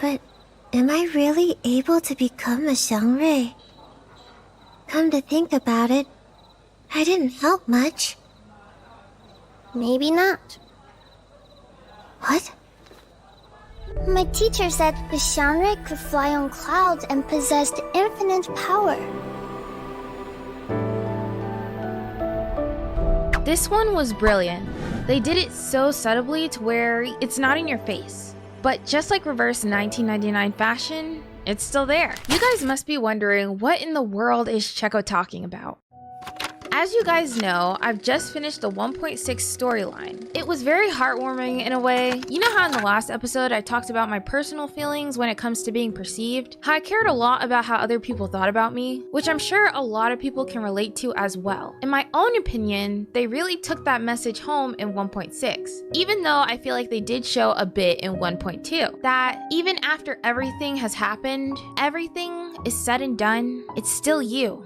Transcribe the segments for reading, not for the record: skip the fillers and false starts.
But am I really able to become a xiangrui? Come to think about it, I didn't help much. Maybe not. What? My teacher said the xiangrui could fly on clouds and possessed infinite power. This one was brilliant. They did it so subtly to where it's not in your face. But just like reverse 1999 fashion, it's still there. You guys must be wondering, what in the world is Cheko talking about? As you guys know, I've just finished the 1.6 storyline. It was very heartwarming in a way. You know how in the last episode I talked about my personal feelings when it comes to being perceived? How I cared a lot about how other people thought about me, which I'm sure a lot of people can relate to as well. In my own opinion, they really took that message home in 1.6, even though I feel like they did show a bit in 1.2. That even after everything has happened, everything is said and done, it's still you.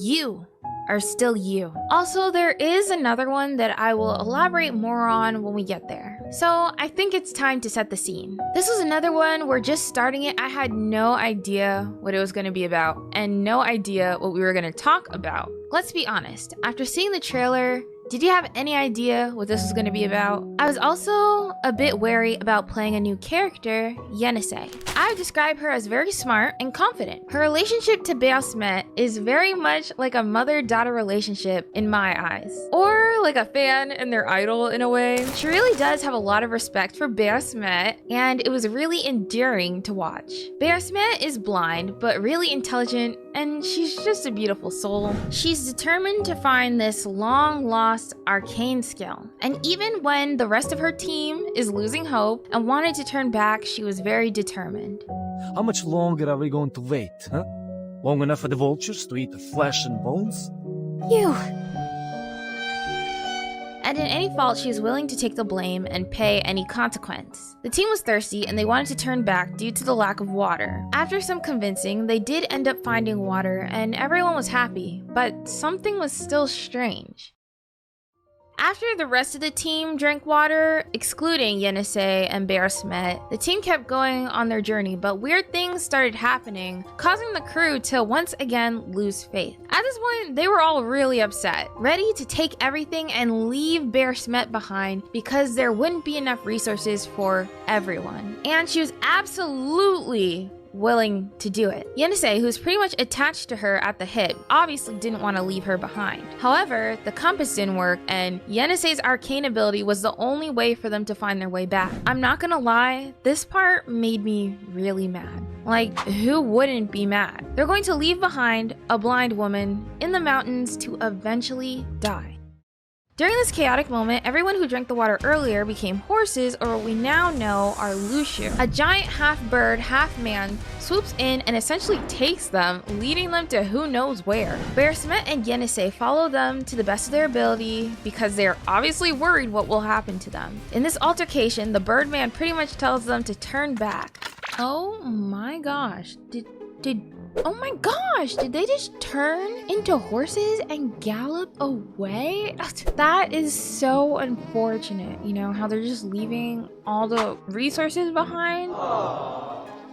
You are still you. Also, there is another one that I will elaborate more on when we get there. So I think it's time to set the scene. This was another one where just starting it, I had no idea what it was going to be about and no idea what we were going to talk about. Let's be honest, after seeing the trailer, did you have any idea what this was going to be about? I was also a bit wary about playing a new character, Yenisei. I would describe her as very smart and confident. Her relationship to Beosmet is very much like a mother-daughter relationship in my eyes. Or like a fan and their idol in a way. She really does have a lot of respect for Beosmet, and it was really endearing to watch. Beosmet is blind, but really intelligent, and she's just a beautiful soul. She's determined to find this long-lost arcane skill. And even when the rest of her team is losing hope and wanted to turn back, she was very determined. How much longer are we going to wait, huh? Long enough for the vultures to eat the flesh and bones? You. And in any fault, she is willing to take the blame and pay any consequence. The team was thirsty and they wanted to turn back due to the lack of water. After some convincing, they did end up finding water and everyone was happy, but something was still strange. After the rest of the team drank water, excluding Yenisei and Beosmet, the team kept going on their journey, but weird things started happening, causing the crew to once again lose faith. At this point, they were all really upset, ready to take everything and leave Beosmet behind because there wouldn't be enough resources for everyone. And she was absolutely willing to do it. Yenisei, who's pretty much attached to her at the hip, obviously didn't want to leave her behind. However, the compass didn't work, and Yenisei's arcane ability was the only way for them to find their way back. I'm not gonna lie, this part made me really mad. Like, who wouldn't be mad? They're going to leave behind a blind woman in the mountains to eventually die. During this chaotic moment, everyone who drank the water earlier became horses, or what we now know are Lushu. A giant half-bird, half-man swoops in and essentially takes them, leading them to who knows where. Beosmet and Yenisei follow them to the best of their ability because they are obviously worried what will happen to them. In this altercation, the birdman pretty much tells them to turn back. Oh my gosh, oh my gosh, did they just turn into horses and gallop away? That is so unfortunate, you know, how they're just leaving all the resources behind.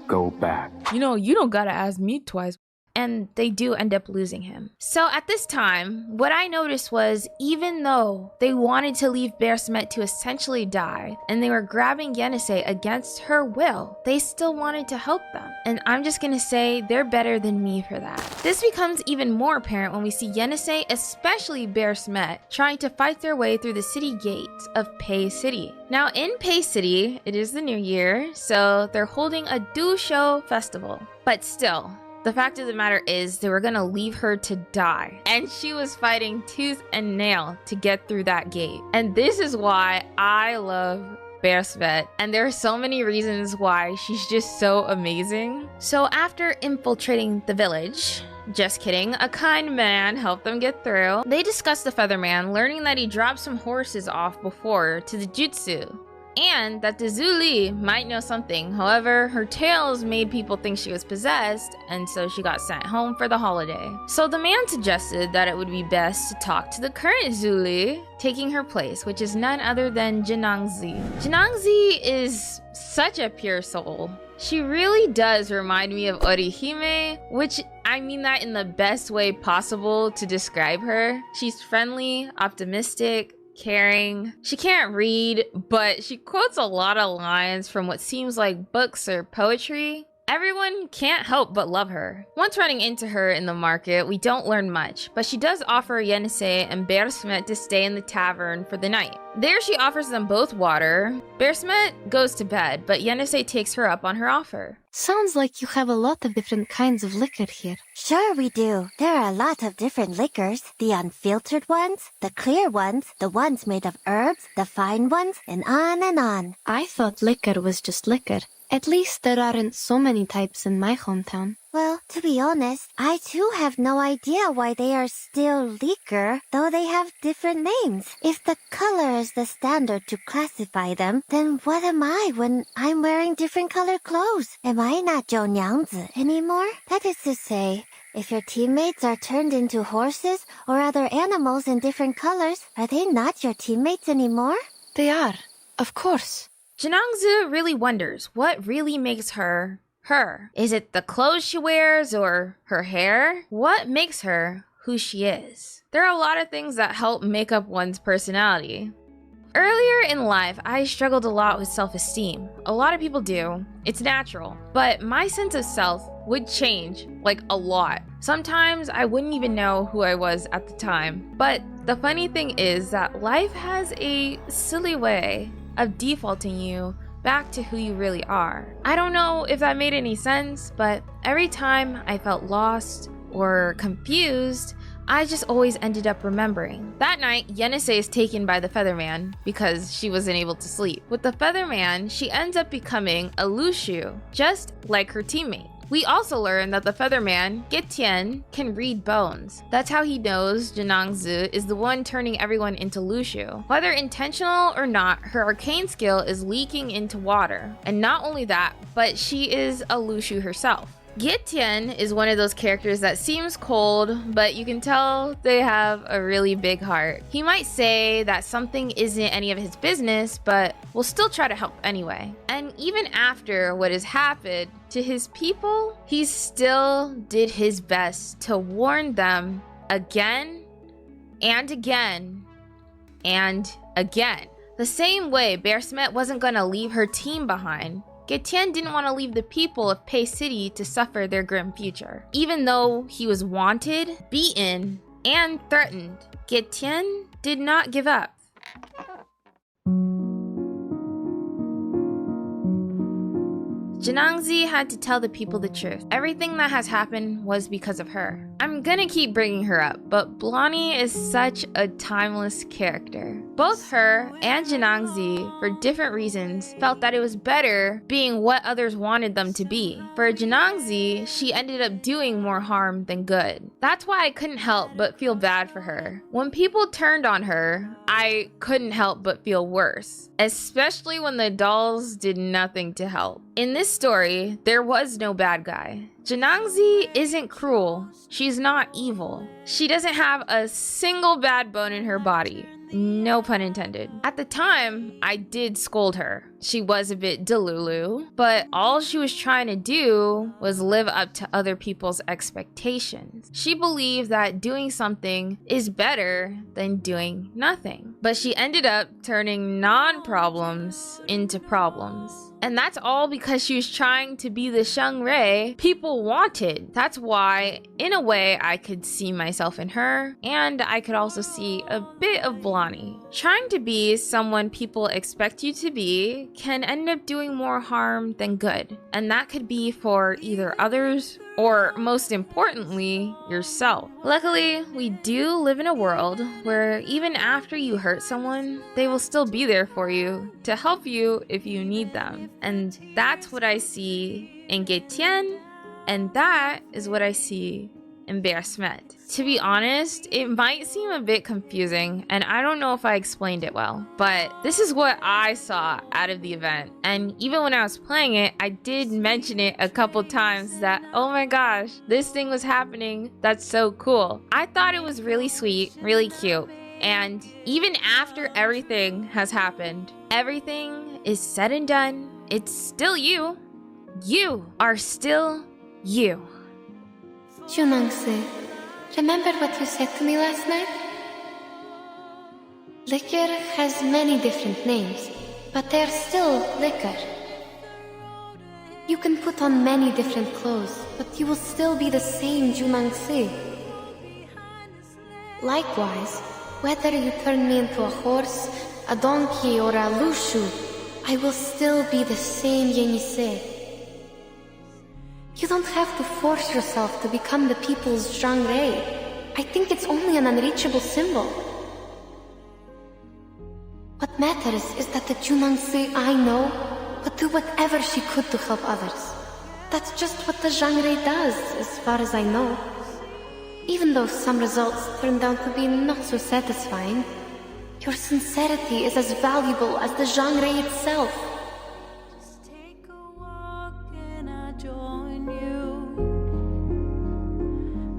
Go back. You know, you don't gotta ask me twice. And they do end up losing him. So at this time, what I noticed was even though they wanted to leave Beosmet to essentially die, and they were grabbing Yenisei against her will, they still wanted to help them. And I'm just gonna say they're better than me for that. This becomes even more apparent when we see Yenisei, especially Beosmet, trying to fight their way through the city gates of Pei City. Now in Pei City, it is the new year, so they're holding a Dusho festival. But still, the fact of the matter is they were gonna leave her to die. And she was fighting tooth and nail to get through that gate. And this is why I love Beosmet. And there are so many reasons why she's just so amazing. So after infiltrating the village, just kidding, a kind man helped them get through. They discussed the Featherman, learning that he dropped some horses off before to the jutsu, and that the Zuli might know something. However, her tales made people think she was possessed, and so she got sent home for the holiday. So the man suggested that it would be best to talk to the current Zuli, taking her place, which is none other than Janangzi. Janangzi is such a pure soul. She really does remind me of Orihime, which I mean that in the best way possible to describe her. She's friendly, optimistic, caring. She can't read, but she quotes a lot of lines from what seems like books or poetry. Everyone can't help but love her. Once running into her in the market, we don't learn much, but she does offer Yenisei and Bersmet to stay in the tavern for the night. There she offers them both water. Bersmet goes to bed, but Yenisei takes her up on her offer. Sounds like you have a lot of different kinds of liquor here. Sure we do. There are a lot of different liquors. The unfiltered ones, the clear ones, the ones made of herbs, the fine ones, and on and on. I thought liquor was just liquor. At least there aren't so many types in my hometown. Well, to be honest, I too have no idea why they are still liquor, though they have different names. If the color is the standard to classify them, then what am I when I'm wearing different colored clothes? Am I not 九娘子 anymore? That is to say, if your teammates are turned into horses or other animals in different colors, are they not your teammates anymore? They are, of course. Janangzu really wonders what really makes her her. Is it the clothes she wears or her hair? What makes her who she is? There are a lot of things that help make up one's personality. Earlier in life, I struggled a lot with self-esteem. A lot of people do. It's natural. But my sense of self would change, like a lot. Sometimes I wouldn't even know who I was at the time. But the funny thing is that life has a silly way of defaulting you back to who you really are. I don't know if that made any sense, but every time I felt lost or confused, I just always ended up remembering. That night, Yenisei is taken by the Featherman because she wasn't able to sleep. With the Featherman, she ends up becoming a Lushu, just like her teammate. We also learn that the Featherman, Getian, can read bones. That's how he knows Janangzu is the one turning everyone into Lushu. Whether intentional or not, her arcane skill is leaking into water. And not only that, but she is a Lushu herself. Getian is one of those characters that seems cold, but you can tell they have a really big heart. He might say that something isn't any of his business, but will still try to help anyway. And even after what has happened to his people, he still did his best to warn them again and again and again. The same way Bersmet wasn't gonna leave her team behind, Getian didn't want to leave the people of Pei City to suffer their grim future. Even though he was wanted, beaten, and threatened, Getian did not give up. Janangzi had to tell the people the truth. Everything that has happened was because of her. I'm gonna keep bringing her up, but Blondie is such a timeless character. Both her and Janangzi, for different reasons, felt that it was better being what others wanted them to be. For Janangzi, she ended up doing more harm than good. That's why I couldn't help but feel bad for her. When people turned on her, I couldn't help but feel worse, especially when the dolls did nothing to help. In this story, there was no bad guy. Janangzi isn't cruel. She's not evil. She doesn't have a single bad bone in her body. No pun intended. At the time, I did scold her. She was a bit delulu, but all she was trying to do was live up to other people's expectations. She believed that doing something is better than doing nothing. But she ended up turning non-problems into problems. And that's all because she was trying to be the Shangri people wanted. That's why, in a way, I could see myself in her, and I could also see a bit of Blondie. Trying to be someone people expect you to be can end up doing more harm than good. And that could be for either others or, most importantly, yourself. Luckily, we do live in a world where even after you hurt someone, they will still be there for you to help you if you need them. And that's what I see in Getian, and that is what I see in Bersmet. To be honest, it might seem a bit confusing, and I don't know if I explained it well, but this is what I saw out of the event. And even when I was playing it, I did mention it a couple times that, oh my gosh, this thing was happening. That's so cool. I thought it was really sweet, really cute. And even after everything has happened, everything is said and done, it's still you. You are still you. Junangsi, remember what you said to me last night? Liquor has many different names, but they're still liquor. You can put on many different clothes, but you will still be the same Junangsi. Likewise, whether you turn me into a horse, a donkey, or a lushu, I will still be the same Yenise. You don't have to force yourself to become the people's Zhangrei. I think it's only an unreachable symbol. What matters is that the Junangsi I know would do whatever she could to help others. That's just what the Zhangrei does, as far as I know. Even though some results turned out to be not so satisfying, your sincerity is as valuable as the Zhangrei itself. Just take a walk and I join you.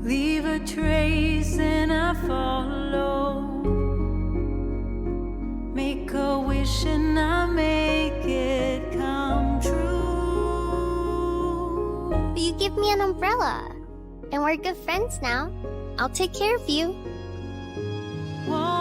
Leave a trace and I follow. Make a wish and I make it come true. You give me an umbrella. And we're good friends now. I'll take care of you. Whoa.